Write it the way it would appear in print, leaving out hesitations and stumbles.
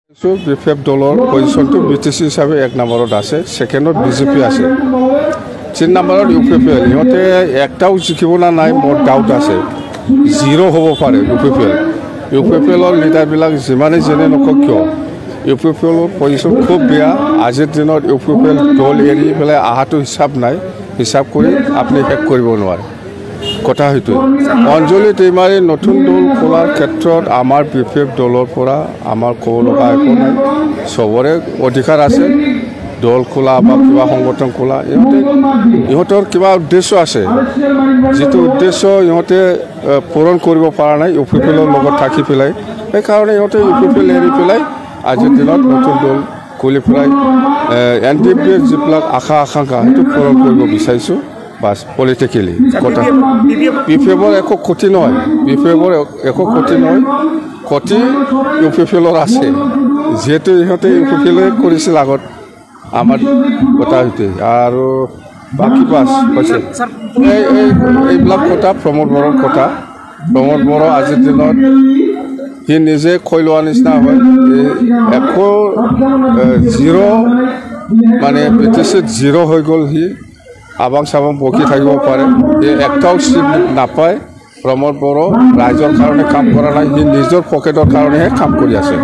বিফেপ দলৰ পজিশ্যনটো বিটিচি হিচাপে 1 নম্বৰত আছে, সেকেণ্ডত বিজেপি আছে, 3 নম্বৰত ইউপিপিএল। ইহঁতে একটাও জিকিব না নাই মোৰ ডাউট আছে, 0 হ'ব পাৰে ইউপিপিএলৰ লিডাৰবিলাক যিমানেই যেনে নকওক কিয় ইউপিপিএলৰ পজিশ্যন খুব বেয়া। আজিৰ দিনত ইউপিপিএল দল এৰি পেলাই অহাটো হিচাপ কৰি আপুনি শেষ কৰিব নোৱাৰে। কথা হয়তো অঞ্জলি টেইমাৰী নতুন দল খোলাৰ ক্ষেত্ৰত আমাৰ বিফেপ দলৰ পৰা আমাৰ ক'ব লগা একো নাই, চবৰে অধিকাৰ আছে দল খোলা বা কিবা সংগঠন খোলা। ইহঁতৰ কিবা উদ্দেশ্য আছে, যিটো উদ্দেশ্য ইহঁতে পূৰণ কৰিব পৰা নাই ইউপিপিএলৰ লগত থাকি পেলাই। সেইকাৰণে ইহঁতে ইউপিপিএল এৰি পেলাই আজিৰ দিনত নতুন দল খুলি পেলাই NDPৰ যিবিলাক আশা আকাংক্ষা সেইটো পূৰণ কৰিব বিচাৰিছোঁ। বাস পলিটিক্যালি কথা বিফেপৰ একো ক্ষতি নহয়, বিফেপৰ একো ক্ষতি নহয়, ক্ষতি ইউপিপিএলৰ আছে, যিহেতু ইহঁতে ইউপিপিএলে কৰিছিল আগত আমাৰ কথা হয়তো। আৰু বাকী বাছ হৈছে এইবিলাক কথা প্ৰমোদ বড়োৰ কথা। প্ৰমোদ বড়ো আজিৰ দিনত সি নিজে কৈ লোৱা নিচিনা হয়, একো 0 মানে বিটিচিত 0 হৈ গ'ল। সি আবাং চাবাং বকি থাকিব পাৰে, একটাও চিট নাপায়। প্ৰমোদ বড়ো ৰাইজৰ কাৰণে কাম কৰা নাই, সি নিজৰ পকেটৰ কাৰণেহে কাম কৰি আছে।